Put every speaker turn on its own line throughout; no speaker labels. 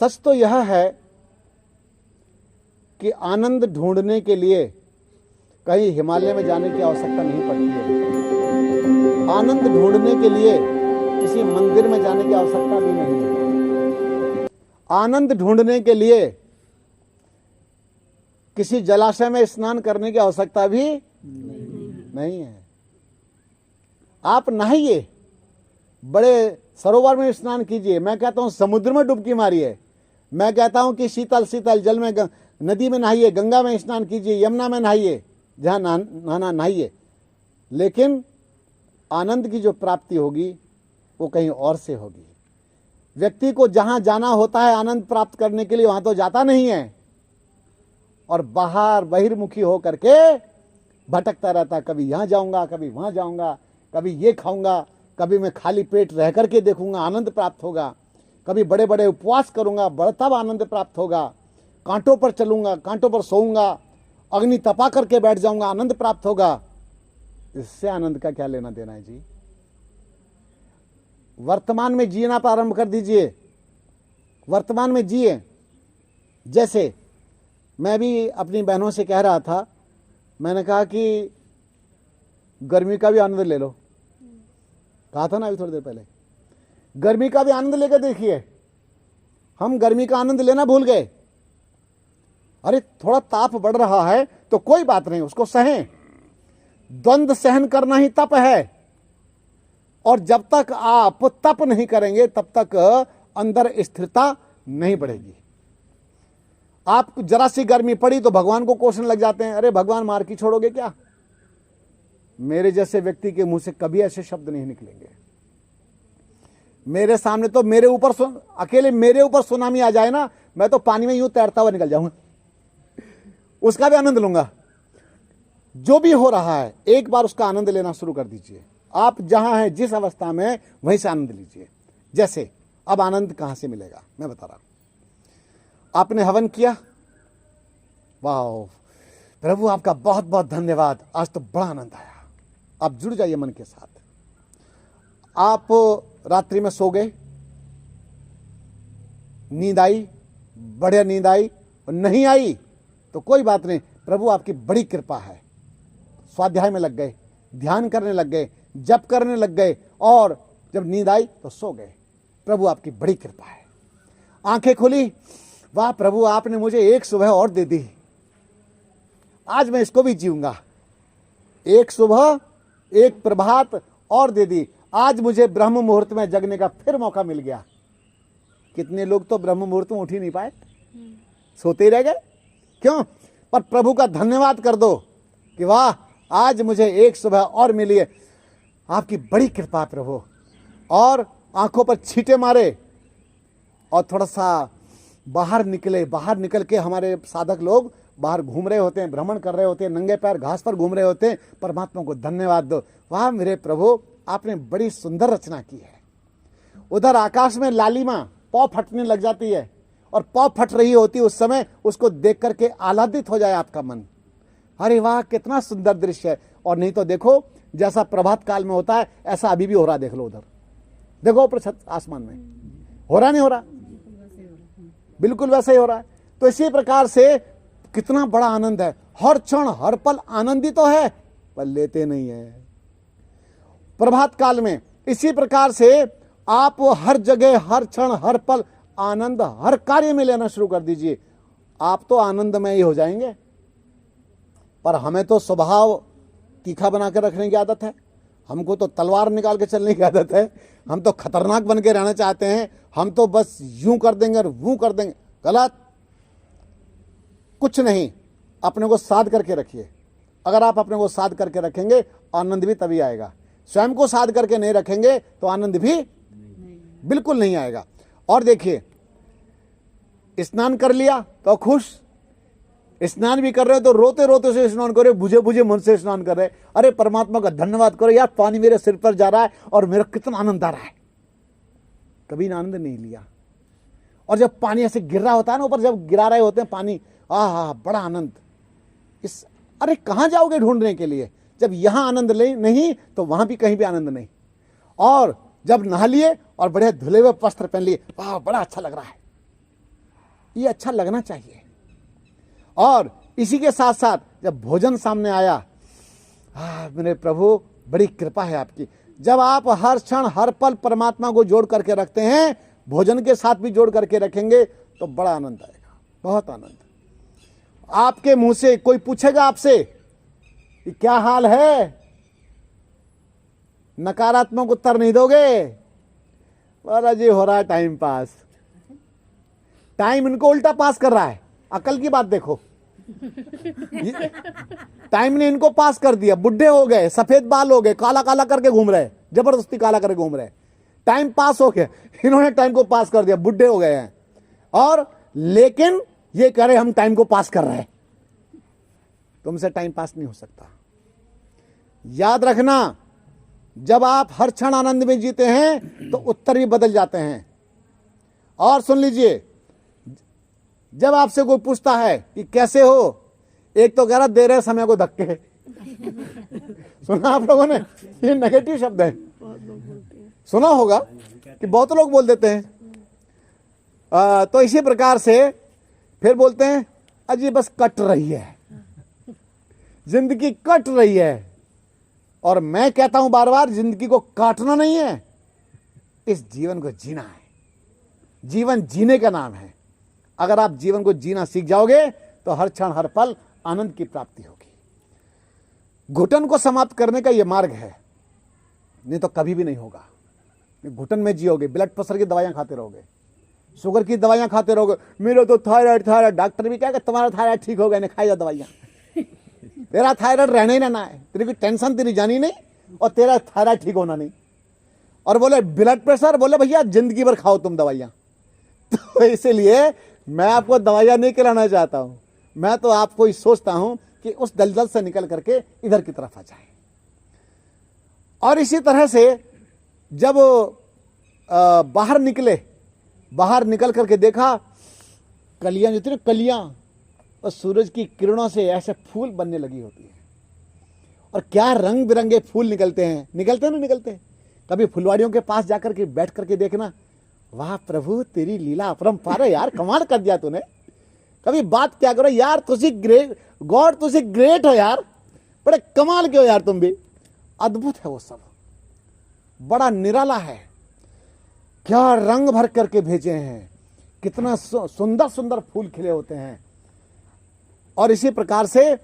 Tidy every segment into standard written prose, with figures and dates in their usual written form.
सच तो यह है कि आनंद ढूंढने के लिए कहीं हिमालय में जाने की आवश्यकता नहीं पड़ती है। आनंद ढूंढने के लिए किसी मंदिर में जाने की आवश्यकता भी नहीं है। आनंद ढूंढने के लिए किसी जलाशय में स्नान करने की आवश्यकता भी नहीं है। आप नहाइए, बड़े सरोवर में स्नान कीजिए, मैं कहता हूं समुद्र में डुबकी मारिए, मैं कहता हूं कि शीतल शीतल जल में नदी में नहाइए, गंगा में स्नान कीजिए, यमुना में नहाइए, जहां नहाना नहाइए, लेकिन आनंद की जो प्राप्ति होगी वो कहीं और से होगी। व्यक्ति को जहां जाना होता है आनंद प्राप्त करने के लिए वहां तो जाता नहीं है, और बाहर बहिर्मुखी हो करके भटकता रहता, कभी यहां जाऊंगा, कभी वहां जाऊंगा, कभी ये खाऊंगा, कभी मैं खाली पेट रह करके देखूंगा आनंद प्राप्त होगा, कभी बड़े बड़े उपवास करूंगा बड़ा तब आनंद प्राप्त होगा, कांटों पर चलूंगा, कांटों पर सोऊंगा, अग्नि तपा करके बैठ जाऊंगा आनंद प्राप्त होगा। इससे आनंद का क्या लेना देना है जी। वर्तमान में जीना प्रारंभ कर दीजिए, वर्तमान में जिए। जैसे मैं भी अपनी बहनों से कह रहा था, मैंने कहा कि गर्मी का भी आनंद ले लो, कहा था ना अभी थोड़ी देर पहले, गर्मी का भी आनंद लेकर देखिए। हम गर्मी का आनंद लेना भूल गए। अरे थोड़ा ताप बढ़ रहा है तो कोई बात नहीं, उसको सहें, द्वंद्व सहन करना ही तप है। और जब तक आप तप नहीं करेंगे तब तक अंदर स्थिरता नहीं बढ़ेगी। आप जरा सी गर्मी पड़ी तो भगवान को कोसने लग जाते हैं, अरे भगवान मार की छोड़ोगे क्या। मेरे जैसे व्यक्ति के मुंह से कभी ऐसे शब्द नहीं निकलेंगे। मेरे सामने तो मेरे ऊपर अकेले मेरे ऊपर सुनामी आ जाए ना, मैं तो पानी में यूं तैरता हुआ निकल जाऊंगा, उसका भी आनंद लूंगा। जो भी हो रहा है एक बार उसका आनंद लेना शुरू कर दीजिए। आप जहां हैं जिस अवस्था में वहीं से आनंद लीजिए। जैसे अब आनंद कहां से मिलेगा मैं बता रहा हूं। आपने हवन किया, वाह प्रभु आपका बहुत बहुत धन्यवाद, आज तो बड़ा आनंद आया। आप जुड़ जाइए मन के साथ। आप रात्रि में सो गए, नींद आई, बढ़िया नींद आई, और नहीं आई तो कोई बात नहीं, प्रभु आपकी बड़ी कृपा है। स्वाध्याय में लग गए, ध्यान करने लग गए, जप करने लग गए, और जब नींद आई तो सो गए, प्रभु आपकी बड़ी कृपा है। आंखें खुली, वाह प्रभु आपने मुझे एक सुबह और दे दी, आज मैं इसको भी जीऊंगा। एक सुबह एक प्रभात और दे दी, आज मुझे ब्रह्म मुहूर्त में जगने का फिर मौका मिल गया। कितने लोग तो ब्रह्म मुहूर्त में उठ ही नहीं पाए, सोते ही रह गए। क्यों? पर प्रभु का धन्यवाद कर दो कि वाह आज मुझे एक सुबह और मिली है, आपकी बड़ी कृपा प्रभु। और आंखों पर छींटे मारे और थोड़ा सा बाहर निकले। बाहर निकल के हमारे साधक लोग बाहर घूम रहे होते हैं, भ्रमण कर रहे होते हैं, नंगे पैर घास पर घूम रहे होते हैं। परमात्मा को धन्यवाद दो, वाह मेरे प्रभु आपने बड़ी सुंदर रचना की है। उधर आकाश में लालिमा पौ फटने लग जाती है, और पौ फट रही होती उस समय, उसको देख करके आह्लादित हो जाए आपका मन, अरे वाह कितना सुंदर दृश्य है। और नहीं तो देखो जैसा प्रभात काल में होता है ऐसा अभी भी हो रहा, देख लो उधर, देखो ऊपर छत आसमान में हो रहा नहीं हो रहा, बिल्कुल वैसा ही हो रहा है। तो इसी प्रकार से कितना बड़ा आनंद है, हर क्षण हर पल आनंदित तो है पर लेते नहीं है। प्रभात काल में इसी प्रकार से आप हर जगह हर क्षण हर पल आनंद हर कार्य में लेना शुरू कर दीजिए, आप तो आनंदमय ही हो जाएंगे। पर हमें तो स्वभाव तीखा बनाकर रखने की आदत है, हमको तो तलवार निकाल के चलने की आदत है, हम तो खतरनाक बन के रहना चाहते हैं, हम तो बस यूं कर देंगे और वो कर देंगे। गलत, कुछ नहीं, अपने को साध करके रखिए। अगर आप अपने को साध करके रखेंगे आनंद भी तभी आएगा। स्वयं को साध करके नहीं रखेंगे तो आनंद भी बिल्कुल नहीं आएगा। और देखिए, स्नान कर लिया तो खुश, स्नान भी कर रहे हो तो रोते रोते से स्नान करो, बुझे बुझे मन से स्नान कर रहे, अरे परमात्मा का धन्यवाद करो यार, पानी मेरे सिर पर जा रहा है और मेरा कितना आनंद आ रहा है। कभी आनंद नहीं लिया। और जब पानी ऐसे गिर रहा होता है ना ऊपर, जब गिरा रहे होते हैं पानी, आहा बड़ा आनंद। इस अरे कहां जाओगे ढूंढने के लिए, जब यहां आनंद ले नहीं तो वहां भी कहीं भी आनंद नहीं। और जब नहा लिए और बड़े धुले हुए वस्त्र पहन लिए, वाह बड़ा अच्छा लग रहा है, ये अच्छा लगना चाहिए। और इसी के साथ साथ जब भोजन सामने आया, मेरे प्रभु बड़ी कृपा है आपकी। जब आप हर क्षण हर पल परमात्मा को जोड़ करके रखते हैं, भोजन के साथ भी जोड़ करके रखेंगे तो बड़ा आनंद आएगा, बहुत आनंद। आपके मुंह से कोई पूछेगा आपसे कि क्या हाल है, नकारात्मक उत्तर नहीं दोगे, बोला जी हो रहा है टाइम पास। टाइम इनको उल्टा पास कर रहा है। अकल की बात देखो, टाइम ने इनको पास कर दिया, बुढ़े हो गए, सफेद बाल हो गए, काला काला करके घूम रहे, जबरदस्ती काला करके घूम रहे, टाइम पास हो गया, इन्होंने टाइम को पास कर दिया, बुढ़े हो गए हैं। और लेकिन ये कह रहे हम टाइम को पास कर रहे हैं। तुमसे टाइम पास नहीं हो सकता। याद रखना, जब आप हर क्षण आनंद में जीते हैं तो उत्तर भी बदल जाते हैं। और सुन लीजिए, जब आपसे कोई पूछता है कि कैसे हो, एक तो कह रहा दे रहे समय को धक्के। सुना आप लोगों ने, ये नेगेटिव शब्द है, सुना होगा कि बहुत लोग बोल देते हैं। तो इसी प्रकार से फिर बोलते हैं अजी बस कट रही है, जिंदगी कट रही है। और मैं कहता हूं बार बार, जिंदगी को काटना नहीं है, इस जीवन को जीना है। जीवन जीने का नाम है। अगर आप जीवन को जीना सीख जाओगे तो हर क्षण हर पल आनंद की प्राप्ति होगी। घुटन को समाप्त करने का यह मार्ग है, नहीं तो कभी भी नहीं होगा। घुटन में जियोगे, ब्लड प्रेशर की दवाइयां खाते रहोगे, शुगर की दवाइयां खाते रहोगे, मेरे तो थायराइड, डॉक्टर भी कहेगा तुम्हारा थायराइड ठीक हो गया, नहीं खाई जा दवाइयां। तेरा थायराइड रहना ही रहना है, तेरी कोई टेंशन तेरी जानी नहीं, और तेरा थायराइड ठीक होना नहीं। और बोले ब्लड प्रेशर, बोले भैया जिंदगी भर खाओ तुम दवाइयां। तो इसलिए मैं आपको दवाइयां नहीं खिलाना चाहता हूं, मैं तो आपको सोचता हूं कि उस दलदल से निकल करके इधर की तरफ आ जाए। और इसी तरह से जब बाहर निकले, बाहर निकल करके देखा कलियां जो थी ना, कलियां और सूरज की किरणों से ऐसे फूल बनने लगी होती है। और क्या रंग बिरंगे फूल निकलते हैं, निकलते ना निकलते हैं। कभी फुलवाड़ियों के पास जाकर के बैठ करके देखना, वाह प्रभु तेरी लीला अपरंपार है यार, कमाल कर दिया तूने। कभी बात क्या करो यार, तुझे ग्रेट गॉड, तुझे ग्रेट हो यार, बड़े कमाल के हो यार तुम भी। अद्भुत है वो सब, बड़ा निराला है। क्या रंग भर करके भेजे हैं, कितना सुंदर सुंदर फूल खिले होते हैं। और इसी प्रकार से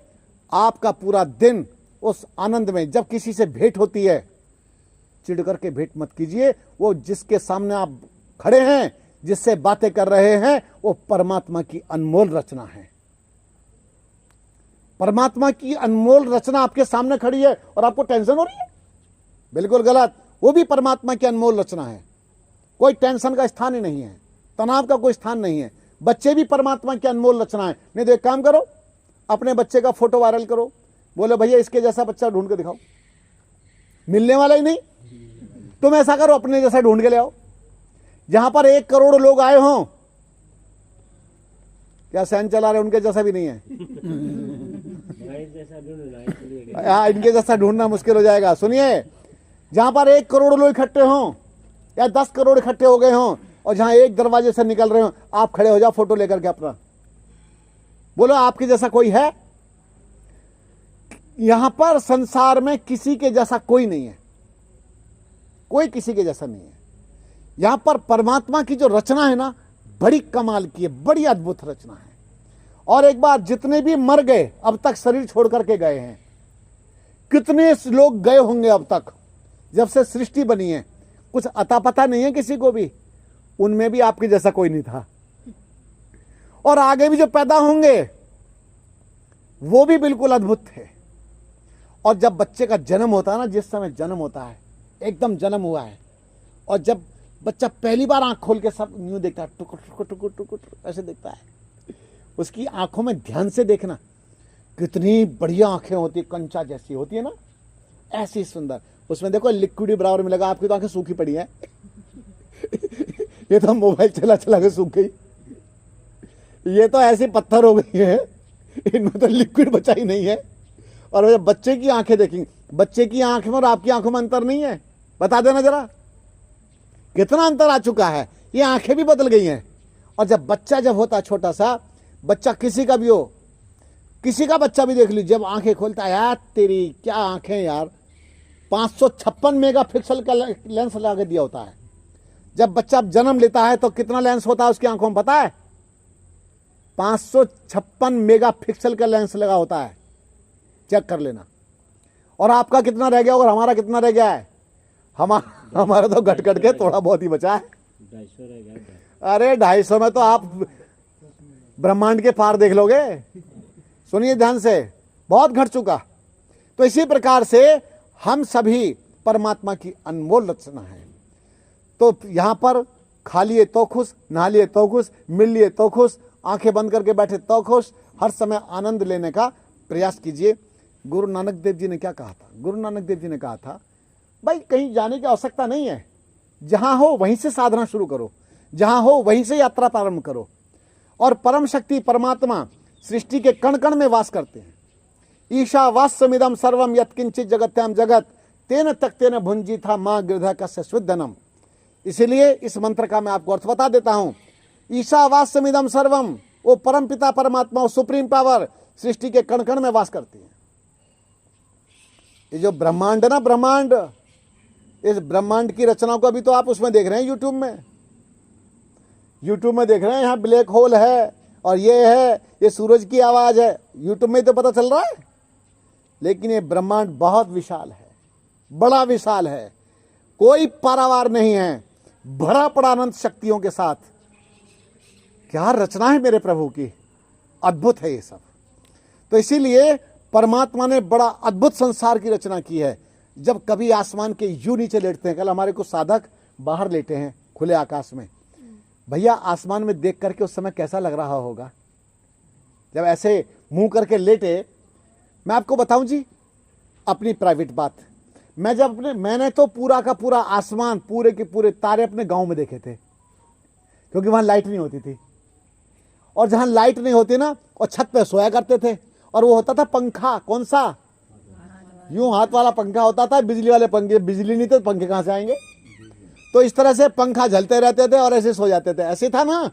आपका पूरा दिन उस आनंद में, जब किसी से भेंट होती है, चिढ़ करके भेंट मत कीजिए। वो जिसके सामने आप खड़े हैं, जिससे बातें कर रहे हैं, वो परमात्मा की अनमोल रचना है। परमात्मा की अनमोल रचना आपके सामने खड़ी है और आपको टेंशन हो रही है, बिल्कुल गलत। वो भी परमात्मा की अनमोल रचना है, कोई टेंशन का स्थान ही नहीं है, तनाव का कोई स्थान नहीं है। बच्चे भी परमात्मा की अनमोल रचना है। नहीं तो एक काम करो, अपने बच्चे का फोटो वायरल करो, बोलो भैया इसके जैसा बच्चा ढूंढ के दिखाओ, मिलने वाला ही नहीं। तुम ऐसा करो, अपने जैसा ढूंढ के ले आओ। जहां पर 1 करोड़ लोग आए हों, क्या सहन चला रहे, उनके जैसा भी नहीं है। इनके जैसा ढूंढना मुश्किल हो जाएगा। सुनिए, जहां पर 1 करोड़ लोग इकट्ठे हों या 10 करोड़ इकट्ठे हो गए हों, और जहां एक दरवाजे से निकल रहे हो, आप खड़े हो जाओ फोटो लेकर के अपना, बोलो आपके जैसा कोई है। यहां पर संसार में किसी के जैसा कोई नहीं है, कोई किसी के जैसा नहीं है। यहां पर परमात्मा की जो रचना है ना, बड़ी कमाल की है, बड़ी अद्भुत रचना है। और एक बार जितने भी मर गए, अब तक शरीर छोड़ करके गए हैं, कितने लोग गए होंगे अब तक, जब से सृष्टि बनी है, कुछ अता पता नहीं है किसी को भी। उनमें भी आपके जैसा कोई नहीं था। और आगे भी जो पैदा होंगे वो भी बिल्कुल अद्भुत थे। और जब बच्चे का जन्म होता है ना, जिस समय जन्म होता है, एकदम जन्म हुआ है, और जब बच्चा पहली बार आंख खोल के सब न्यू देखता है, टुकुर टुकुर टुकुर टुकुर ऐसे देखता है, उसकी आंखों में ध्यान से देखना, कितनी बढ़िया आंखें होती है, कंचा जैसी होती है ना, ऐसी सुंदर। उसमें देखो लिक्विड बराबर मिलेगा। आपकी तो आंखें सूखी पड़ी है। ये तो मोबाइल चला चला के सूख गई, ये तो ऐसे पत्थर हो गई है, इनमें तो लिक्विड बचा ही नहीं है। और जब बच्चे की आंखें देखेंगे, बच्चे की आंख में और आपकी आंखों में अंतर नहीं है, बता देना जरा कितना अंतर आ चुका है। ये आंखें भी बदल गई हैं और जब बच्चा जब होता छोटा सा बच्चा, किसी का भी हो, किसी का बच्चा भी देख लीजिए, जब आंखें खोलता है, यार तेरी क्या आंखें यार, 556 मेगापिक्सल का लेंस लगा के दिया होता है। जब बच्चा जन्म लेता है तो कितना लेंस होता है उसकी आंखों में पता है? 556 मेगापिक्सल का लेंस लगा होता है, चेक कर लेना। और आपका कितना रह गया और हमारा कितना रह गया है? हमारा तो घट घट के थोड़ा बहुत ही बचा है।
250 रह गया।
अरे 250 में तो आप ब्रह्मांड के पार देख लोगे। सुनिए ध्यान से, बहुत घट चुका। तो इसी प्रकार से हम सभी परमात्मा की अनमोल रचना है। तो यहां पर खा लिए तो खुश, नहा लिए तो खुश, मिल लिए तो खुश, आंखें बंद करके बैठे तो खुश, हर समय आनंद लेने का प्रयास कीजिए। गुरु नानक देव जी ने क्या कहा था? गुरु नानक देव जी ने कहा था, भाई कहीं जाने की आवश्यकता नहीं है, जहां हो वहीं से साधना शुरू करो, जहां हो वहीं से यात्रा प्रारंभ करो। और परम शक्ति परमात्मा सृष्टि के कण कण में वास करते हैं। ईशावास्यमिदं सर्वम यत्किंचित जगत्याम जगत तेन तक्तेन भुंजी था मां गिरधा कस्य शुद्धनम। इसीलिए इस मंत्र का मैं आपको अर्थ बता देता हूं। ईशावास्यमिदं सर्वम, वो परम पिता परमात्मा, वो सुप्रीम पावर सृष्टि के कण कण में वास करती है। ये जो ब्रह्मांड है ना, ब्रह्मांड, इस ब्रह्मांड की रचना को अभी तो आप उसमें देख रहे हैं, यूट्यूब में देख रहे हैं। यहाँ ब्लैक होल है और ये है, ये सूरज की आवाज है, यूट्यूब में तो पता चल रहा है। लेकिन ये ब्रह्मांड बहुत विशाल है, बड़ा विशाल है, कोई पारावार नहीं है, भरा पड़ा अनंत शक्तियों के साथ। क्या रचना है मेरे प्रभु की, अद्भुत है ये सब। तो इसीलिए परमात्मा ने बड़ा अद्भुत संसार की रचना की है। जब कभी आसमान के यूं नीचे लेटते हैं, कल हमारे कुछ साधक बाहर लेटे हैं खुले आकाश में, भैया आसमान में देख करके उस समय कैसा लग रहा होगा जब ऐसे मुंह करके लेटे। मैं आपको बताऊं जी अपनी प्राइवेट बात, मैंने तो पूरा का पूरा आसमान, पूरे के पूरे तारे अपने गांव में देखे थे, क्योंकि वहां लाइट नहीं होती थी। और जहां लाइट नहीं होती ना, और छत पे सोया करते थे, और वो होता था पंखा, कौन सा, यूं हाथ वाला पंखा होता था, बिजली वाले पंखे, बिजली नहीं तो पंखे कहां से आएंगे। तो इस तरह से पंखा झलते रहते थे और ऐसे सो जाते थे, ऐसे था ना।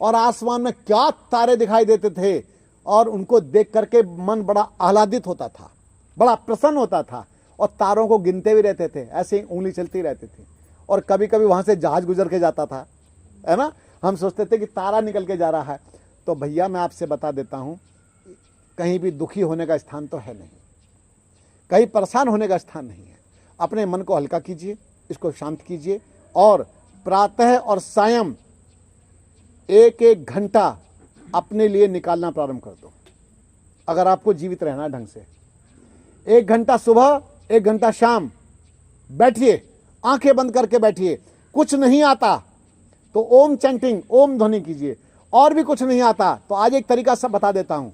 और आसमान में क्या तारे दिखाई देते थे, और उनको देख करके मन बड़ा आह्लादित होता था, बड़ा प्रसन्न होता था। और तारों को गिनते भी रहते थे, ऐसे ही उंगली चलती रहती थी। और कभी कभी वहां से जहाज गुजर के जाता था, है ना। हम सोचते थे कि तारा निकल के जा रहा है। तो भैया मैं आपसे बता देता हूं, कहीं भी दुखी होने का स्थान तो है नहीं, कहीं परेशान होने का स्थान नहीं है। अपने मन को हल्का कीजिए, इसको शांत कीजिए, और प्रातः और सायं 1-1 घंटा अपने लिए निकालना प्रारंभ कर दो, अगर आपको जीवित रहना है ढंग से। 1 घंटा सुबह, 1 घंटा शाम बैठिए, आंखें बंद करके बैठिए। कुछ नहीं आता तो ओम चैंटिंग, ओम ध्वनि कीजिए। और भी कुछ नहीं आता तो आज एक तरीका सब बता देता हूं।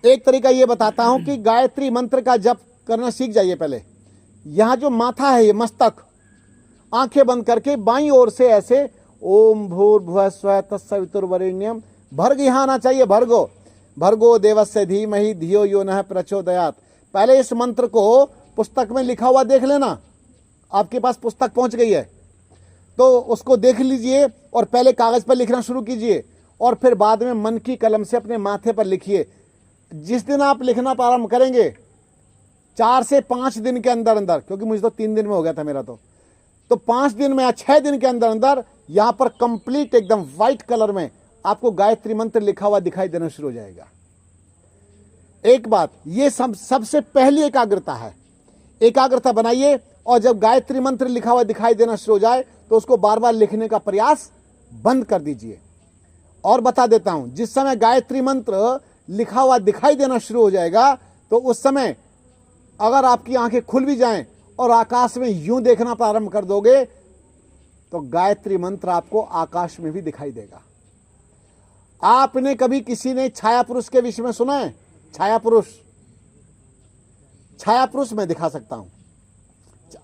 एक तरीका ये बताता हूं कि गायत्री मंत्र का जप करना सीख जाइए। पहले यहां जो माथा है, ये मस्तक, आंखें बंद करके बाईं ओर से ऐसे ओम भूर्भुवः स्वः तत्सवितुर्वरेण्यम, भर्ग यहां आना चाहिए, भर्गो भर्गो देवस्य धीमहि धियो यो नः प्रचोदयात्। पहले इस मंत्र को पुस्तक में लिखा हुआ देख लेना, आपके पास पुस्तक पहुंच गई है तो उसको देख लीजिए, और पहले कागज पर लिखना शुरू कीजिए, और फिर बाद में मन की कलम से अपने माथे पर लिखिए। जिस दिन आप लिखना प्रारंभ करेंगे, 4 से 5 दिन के अंदर अंदर, क्योंकि मुझे तो 3 दिन में हो गया था मेरा, तो 5 दिन में या 6 दिन के अंदर अंदर यहां पर कंप्लीट एकदम व्हाइट कलर में आपको गायत्री मंत्र लिखा हुआ दिखाई देना शुरू हो जाएगा। एक बात, ये सबसे पहली एकाग्रता है। एकाग्रता बनाइए, और जब गायत्री मंत्र लिखा हुआ दिखाई देना शुरू हो जाए तो उसको बार बार लिखने का प्रयास बंद कर दीजिए। और बता देता हूं, जिस समय गायत्री मंत्र लिखा हुआ दिखाई देना शुरू हो जाएगा, तो उस समय अगर आपकी आंखें खुल भी जाएं और आकाश में यूं देखना प्रारंभ कर दोगे, तो गायत्री मंत्र आपको आकाश में भी दिखाई देगा। आपने कभी किसी ने छाया पुरुष के विषय में सुना है? छाया पुरुष, छाया पुरुष मैं दिखा सकता हूं।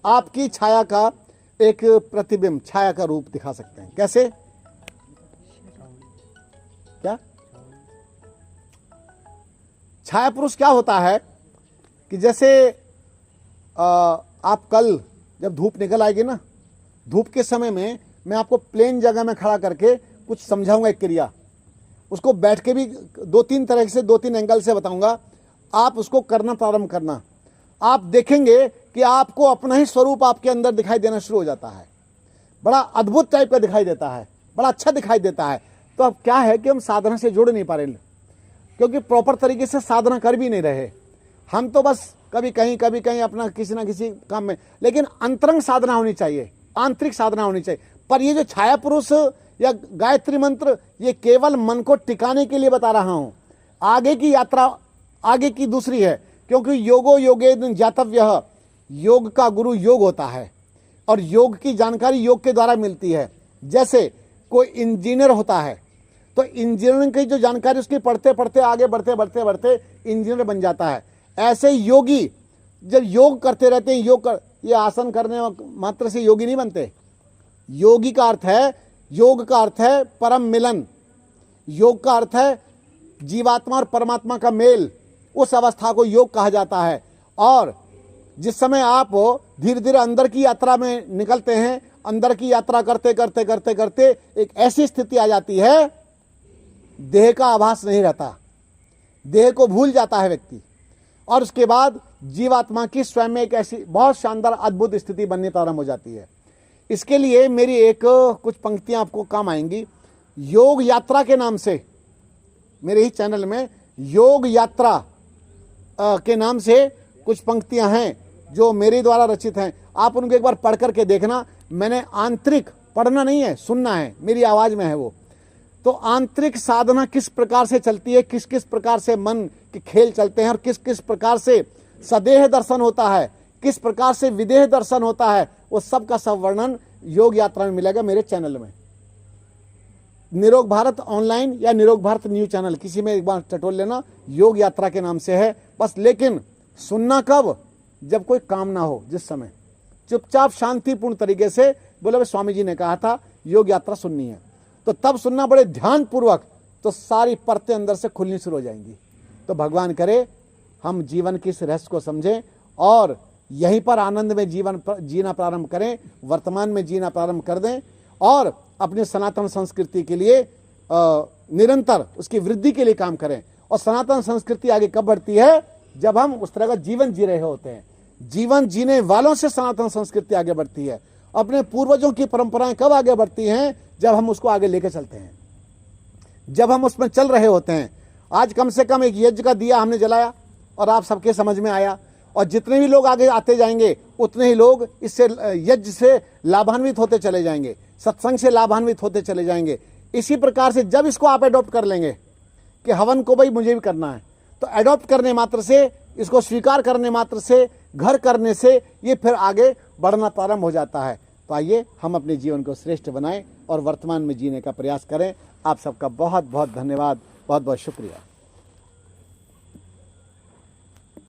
आपकी छाया का एक प्रतिबिंब, छाया का रूप दिखा सकते हैं। कैसे? क्या छाया पुरुष क्या होता है कि जैसे आप कल जब धूप निकल आएगी ना, धूप के समय में मैं आपको प्लेन जगह में खड़ा करके कुछ समझाऊंगा, एक क्रिया, उसको बैठ के भी 2-3 तरह से 2-3 एंगल से बताऊंगा। आप उसको करना प्रारंभ करना, आप देखेंगे कि आपको अपना ही स्वरूप आपके अंदर दिखाई देना शुरू हो जाता है। बड़ा अद्भुत टाइप का दिखाई देता है, बड़ा अच्छा दिखाई देता है। तो अब क्या है कि हम साधना से जुड़ नहीं पा रहे, क्योंकि प्रॉपर तरीके से साधना कर भी नहीं रहे। हम तो बस कभी कहीं अपना किसी ना किसी काम में, लेकिन अंतरंग साधना होनी चाहिए, आंतरिक साधना होनी चाहिए। पर ये जो छाया पुरुष या गायत्री मंत्र, ये केवल मन को टिकाने के लिए बता रहा हूं। आगे की यात्रा आगे की दूसरी है, क्योंकि योगो योगेन ज्ञातव्यः, योग का गुरु योग होता है और योग की जानकारी योग के द्वारा मिलती है। जैसे कोई इंजीनियर होता है तो इंजीनियरिंग की जो जानकारी उसकी पढ़ते पढ़ते आगे बढ़ते इंजीनियर बन जाता है। ऐसे योगी जब योग करते रहते हैं, ये आसन करने मात्र से योगी नहीं बनते। योगी का अर्थ है, योग का अर्थ है परम मिलन, योग का अर्थ है जीवात्मा और परमात्मा का मेल, उस अवस्था को योग कहा जाता है। और जिस समय आप धीरे धीरे अंदर की यात्रा में निकलते हैं, अंदर की यात्रा करते करते करते करते एक ऐसी स्थिति आ जाती है, देह का आभास नहीं रहता, देह को भूल जाता है व्यक्ति, और उसके बाद जीवात्मा की स्वयं में एक ऐसी बहुत शानदार अद्भुत स्थिति बननी प्रारंभ हो जाती है। इसके लिए मेरी एक कुछ पंक्तियां आपको काम आएंगी। योग यात्रा के नाम से मेरे ही चैनल में योग यात्रा के नाम से कुछ पंक्तियां हैं जो मेरे द्वारा रचित हैं। आप उनको एक बार पढ़ करके देखना। मैंने आंतरिक, पढ़ना नहीं है, सुनना है, मेरी आवाज में है वो। तो आंतरिक साधना किस प्रकार से चलती है, किस किस प्रकार से मन के खेल चलते हैं और किस किस प्रकार से सदेह दर्शन होता है, किस प्रकार से विदेह दर्शन होता है, वो सब का सब वर्णन योग यात्रा में मिलेगा मेरे चैनल में। निरोग भारत ऑनलाइन या निरोग भारत न्यूज चैनल, किसी में एक बार टटोल लेना, योग यात्रा के नाम से है बस। लेकिन सुनना कब? जब कोई काम ना हो, जिस समय चुपचाप शांतिपूर्ण तरीके से बोले स्वामी जी ने कहा था योग यात्रा सुननी है, तो तब सुनना बड़े ध्यान पूर्वक, तो सारी परतें अंदर से खुलनी शुरू हो जाएंगी। तो भगवान करे हम जीवन की इस रहस्य को समझें और यहीं पर आनंद में जीवन जीना प्रारंभ करें, वर्तमान में जीना प्रारंभ कर दें और अपनी सनातन संस्कृति के लिए निरंतर उसकी वृद्धि के लिए काम करें। और सनातन संस्कृति आगे कब बढ़ती है? जब हम उस तरह का जीवन जी रहे होते हैं। जीवन जीने वालों से सनातन संस्कृति आगे बढ़ती है। अपने पूर्वजों की परंपराएं कब आगे बढ़ती हैं? जब हम उसको आगे लेकर चलते हैं, जब हम उसमें चल रहे होते हैं। आज कम से कम एक यज्ञ का दिया हमने जलाया और आप सबके समझ में आया, और जितने भी लोग आगे आते जाएंगे उतने ही लोग इससे यज्ञ से लाभान्वित होते चले जाएंगे, सत्संग से लाभान्वित होते चले जाएंगे। इसी प्रकार से जब इसको आप एडॉप्ट कर लेंगे कि हवन को भाई मुझे भी करना है, तो एडॉप्ट करने मात्र से, इसको स्वीकार करने मात्र से, घर करने से ये फिर आगे बढ़ना प्रारंभ हो जाता है। तो आइए हम अपने जीवन को श्रेष्ठ बनाएं और वर्तमान में जीने का प्रयास करें। आप सबका बहुत बहुत धन्यवाद, बहुत बहुत शुक्रिया।